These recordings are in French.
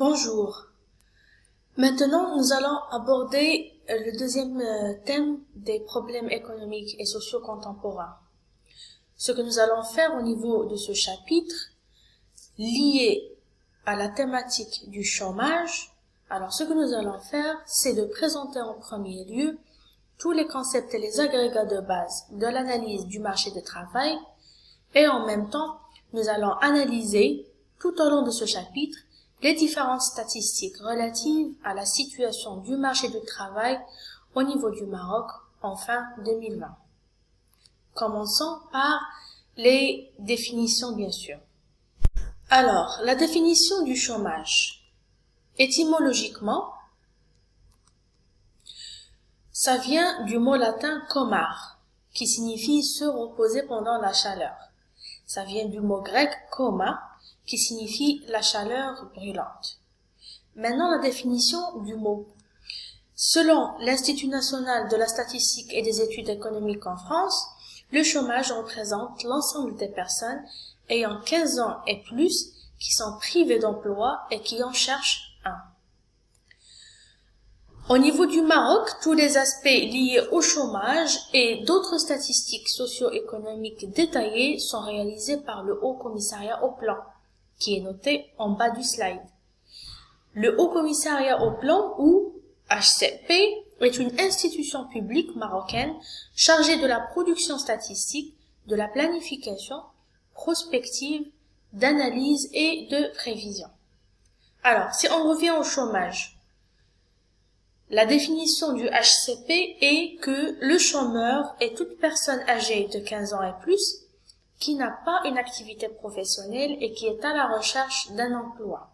Bonjour. Maintenant, nous allons aborder le deuxième thème des problèmes économiques et sociaux contemporains. Ce que nous allons faire au niveau de ce chapitre, lié à la thématique du chômage, alors ce que nous allons faire, c'est de présenter en premier lieu tous les concepts et les agrégats de base de l'analyse du marché du travail et en même temps, nous allons analyser tout au long de ce chapitre les différentes statistiques relatives à la situation du marché du travail au niveau du Maroc en fin 2020. Commençons par les définitions, bien sûr. Alors, la définition du chômage. Étymologiquement, ça vient du mot latin comar, qui signifie se reposer pendant la chaleur. Ça vient du mot grec coma, qui signifie la chaleur brûlante. Maintenant, la définition du mot. Selon l'Institut national de la statistique et des études économiques en France, le chômage représente l'ensemble des personnes ayant 15 ans et plus qui sont privées d'emploi et qui en cherchent un. Au niveau du Maroc, tous les aspects liés au chômage et d'autres statistiques socio-économiques détaillées sont réalisés par le Haut Commissariat au Plan, qui est noté en bas du slide. Le Haut Commissariat au Plan, ou HCP, est une institution publique marocaine chargée de la production statistique, de la planification, prospective, d'analyse et de prévision. Alors, si on revient au chômage, la définition du HCP est que le chômeur est toute personne âgée de 15 ans et plus qui n'a pas une activité professionnelle et qui est à la recherche d'un emploi.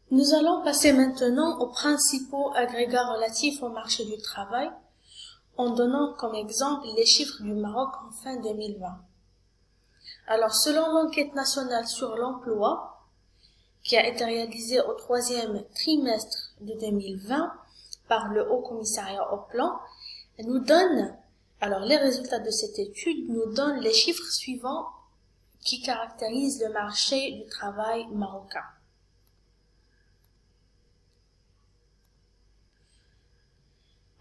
Nous allons passer maintenant aux principaux agrégats relatifs au marché du travail en donnant comme exemple les chiffres du Maroc en fin 2020. Alors, selon l'enquête nationale sur l'emploi, qui a été réalisée au troisième trimestre de 2020 par le Haut Commissariat au Plan, nous donne, alors les résultats de cette étude nous donnent les chiffres suivants qui caractérisent le marché du travail marocain.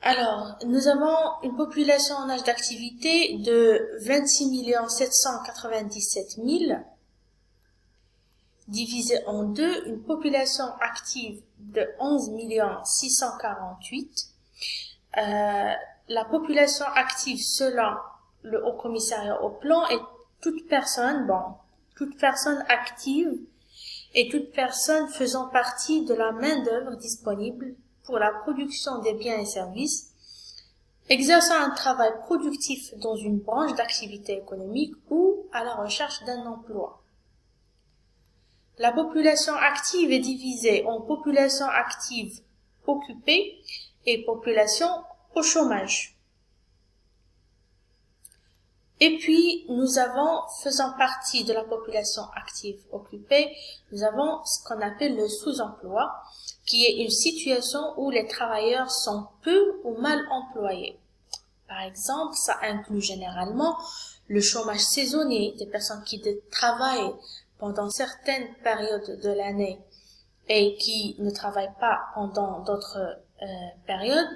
Alors, nous avons une population en âge d'activité de 26 797 000, divisé en deux, une population active de 11 648 000. La population active selon le Haut Commissariat au Plan est toute personne active et toute personne faisant partie de la main-d'œuvre disponible pour la production des biens et services, exerçant un travail productif dans une branche d'activité économique ou à la recherche d'un emploi. La population active est divisée en population active occupée et population au chômage. Et puis, nous avons, faisant partie de la population active occupée, nous avons ce qu'on appelle le sous-emploi, qui est une situation où les travailleurs sont peu ou mal employés. Par exemple, ça inclut généralement le chômage saisonnier, des personnes qui travaillent pendant certaines périodes de l'année et qui ne travaillent pas pendant d'autres périodes.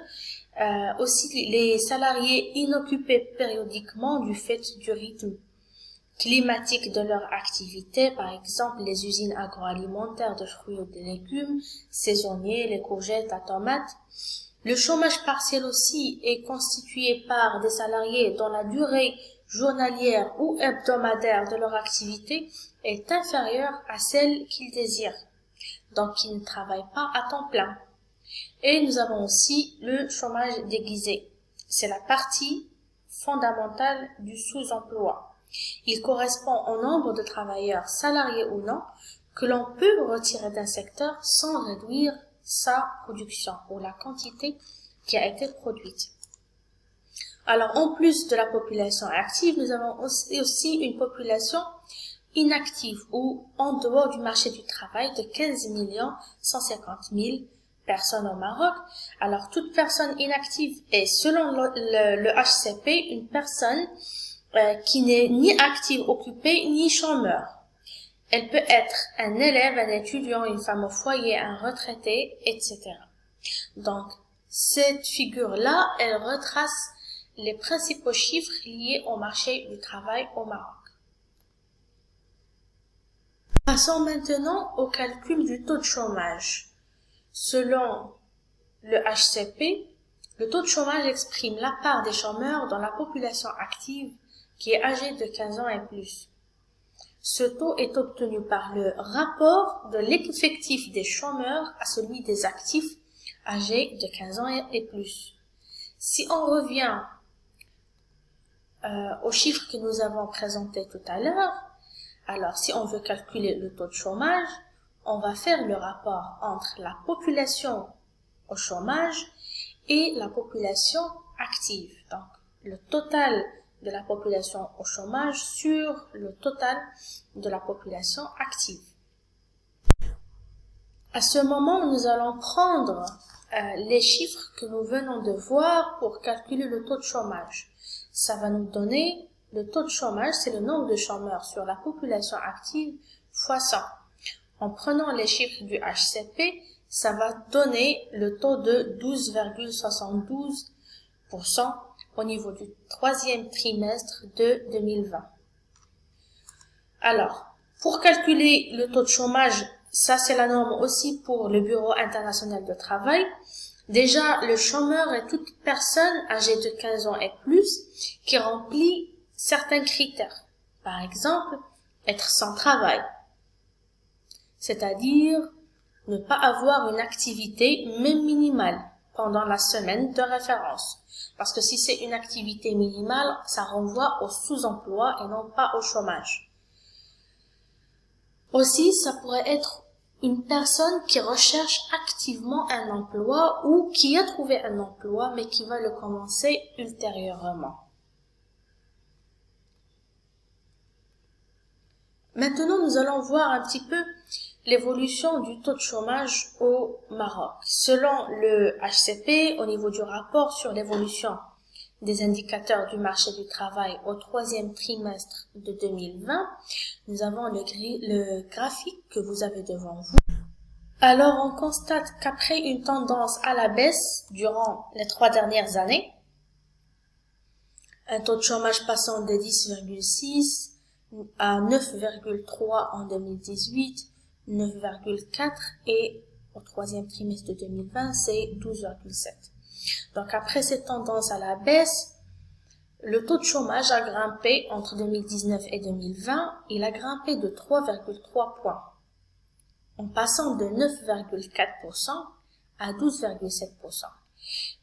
Aussi les salariés inoccupés périodiquement du fait du rythme climatique de leur activité, par exemple les usines agroalimentaires de fruits et de légumes, saisonniers, les courgettes, la tomate. Le chômage partiel aussi est constitué par des salariés dont la durée journalière ou hebdomadaire de leur activité est inférieure à celle qu'ils désirent, donc ils ne travaillent pas à temps plein. Et nous avons aussi le chômage déguisé. C'est la partie fondamentale du sous-emploi. Il correspond au nombre de travailleurs, salariés ou non, que l'on peut retirer d'un secteur sans réduire sa production ou la quantité qui a été produite. Alors, en plus de la population active, nous avons aussi une population inactive ou en dehors du marché du travail de 15 150 000 personnes au Maroc. Alors, toute personne inactive est, selon le HCP, une personne qui n'est ni active occupée ni chômeur. Elle peut être un élève, un étudiant, une femme au foyer, un retraité, etc. Donc, cette figure-là, elle retrace les principaux chiffres liés au marché du travail au Maroc. Passons maintenant au calcul du taux de chômage. Selon le HCP, le taux de chômage exprime la part des chômeurs dans la population active qui est âgée de 15 ans et plus. Ce taux est obtenu par le rapport de l'effectif des chômeurs à celui des actifs âgés de 15 ans et plus. Si on revient aux chiffres que nous avons présentés tout à l'heure, alors si on veut calculer le taux de chômage, on va faire le rapport entre la population au chômage et la population active. Donc, le total de la population au chômage sur le total de la population active. À ce moment, nous allons prendre les chiffres que nous venons de voir pour calculer le taux de chômage. Ça va nous donner le taux de chômage, c'est le nombre de chômeurs sur la population active fois 100. En prenant les chiffres du HCP, ça va donner le taux de 12,72% au niveau du troisième trimestre de 2020. Alors, pour calculer le taux de chômage, ça c'est la norme aussi pour le Bureau international de travail. Déjà, le chômeur est toute personne âgée de 15 ans et plus qui remplit certains critères. Par exemple, être sans travail, c'est-à-dire ne pas avoir une activité même minimale pendant la semaine de référence. Parce que si c'est une activité minimale, ça renvoie au sous-emploi et non pas au chômage. Aussi, ça pourrait être une personne qui recherche activement un emploi ou qui a trouvé un emploi mais qui va le commencer ultérieurement. Maintenant, nous allons voir un petit peu l'évolution du taux de chômage au Maroc. Selon le HCP, au niveau du rapport sur l'évolution des indicateurs du marché du travail au troisième trimestre de 2020, nous avons le graphique que vous avez devant vous. Alors, on constate qu'après une tendance à la baisse durant les 3 dernières années, un taux de chômage passant de 10,6 à 9,3 en 2018, 9,4 et au troisième trimestre de 2020, c'est 12,7. Donc après cette tendance à la baisse, le taux de chômage a grimpé entre 2019 et 2020, il a grimpé de 3,3 points, en passant de 9,4% à 12,7%.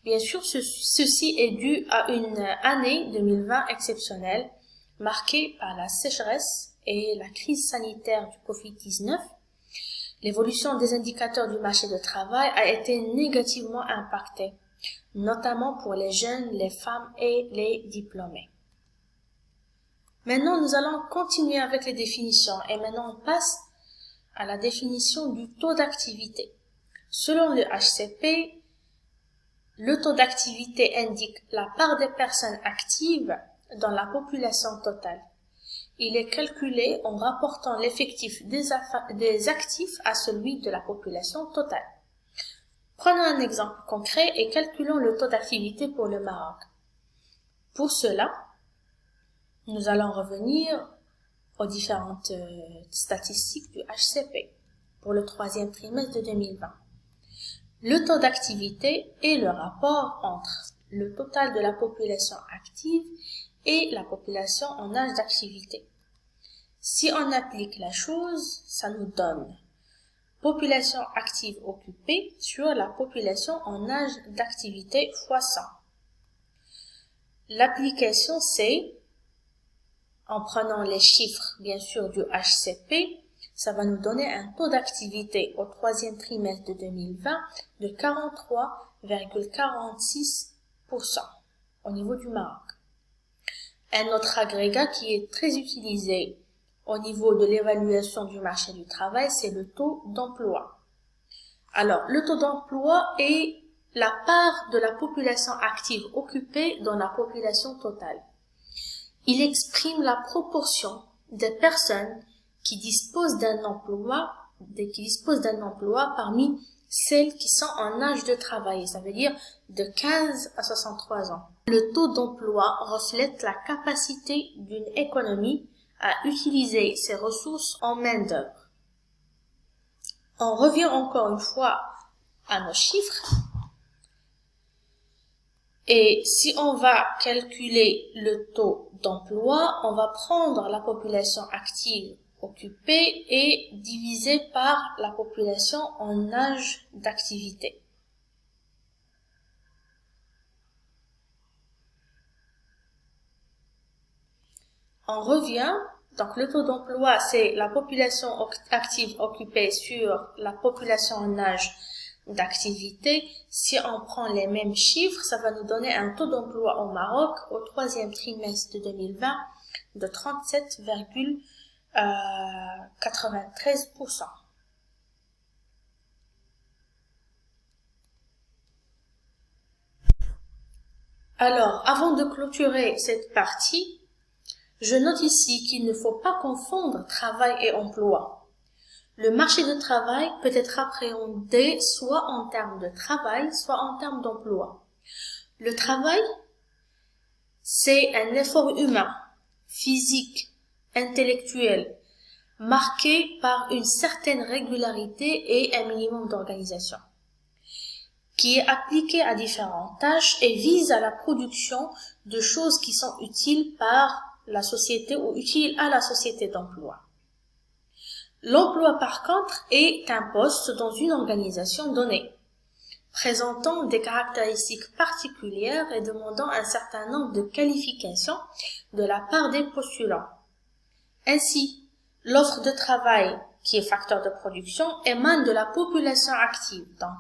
Bien sûr, ceci est dû à une année 2020 exceptionnelle, marquée par la sécheresse et la crise sanitaire du Covid-19. L'évolution des indicateurs du marché du travail a été négativement impactée, notamment pour les jeunes, les femmes et les diplômés. Maintenant, nous allons continuer avec les définitions et maintenant on passe à la définition du taux d'activité. Selon le HCP, le taux d'activité indique la part des personnes actives dans la population totale. Il est calculé en rapportant l'effectif des actifs à celui de la population totale. Prenons un exemple concret et calculons le taux d'activité pour le Maroc. Pour cela, nous allons revenir aux différentes statistiques du HCP pour le troisième trimestre de 2020. Le taux d'activité est le rapport entre le total de la population active et la population en âge d'activité. Si on applique la chose, ça nous donne population active occupée sur la population en âge d'activité fois 100. L'application c'est, en prenant les chiffres bien sûr du HCP, ça va nous donner un taux d'activité au troisième trimestre de 2020 de 43,46% au niveau du Maroc. Un autre agrégat qui est très utilisé au niveau de l'évaluation du marché du travail, c'est le taux d'emploi. Alors, le taux d'emploi est la part de la population active occupée dans la population totale. il exprime la proportion des personnes qui disposent d'un emploi parmi celles qui sont en âge de travailler, ça veut dire de 15 à 63 ans. Le taux d'emploi reflète la capacité d'une économie à utiliser ses ressources en main-d'œuvre. On revient encore une fois à nos chiffres. Et si on va calculer le taux d'emploi, on va prendre la population active occupée et diviser par la population en âge d'activité. On revient, donc le taux d'emploi, c'est la population active occupée sur la population en âge d'activité. Si on prend les mêmes chiffres, ça va nous donner un taux d'emploi au Maroc au troisième trimestre de 2020 de 37,93%. Alors, avant de clôturer cette partie, je note ici qu'il ne faut pas confondre travail et emploi. Le marché de travail peut être appréhendé soit en termes de travail, soit en termes d'emploi. Le travail, c'est un effort humain, physique, intellectuel, marqué par une certaine régularité et un minimum d'organisation, qui est appliqué à différentes tâches et vise à la production de choses qui sont utiles par la société ou utiles à la société d'emploi. L'emploi, par contre, est un poste dans une organisation donnée, présentant des caractéristiques particulières et demandant un certain nombre de qualifications de la part des postulants. Ainsi, l'offre de travail, qui est facteur de production, émane de la population active. Donc,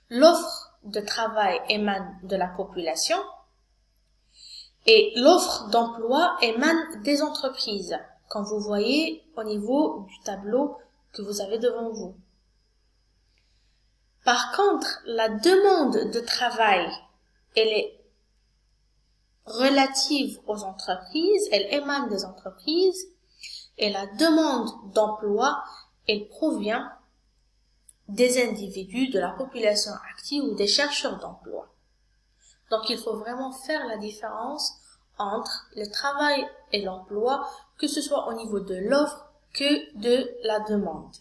l'offre de travail émane de la population et l'offre d'emploi émane des entreprises, comme vous voyez au niveau du tableau que vous avez devant vous. Par contre, la demande de travail, elle est relative aux entreprises, elle émane des entreprises, et la demande d'emploi, elle provient des individus, de la population active ou des chercheurs d'emploi. Donc, il faut vraiment faire la différence entre le travail et l'emploi, que ce soit au niveau de l'offre que de la demande.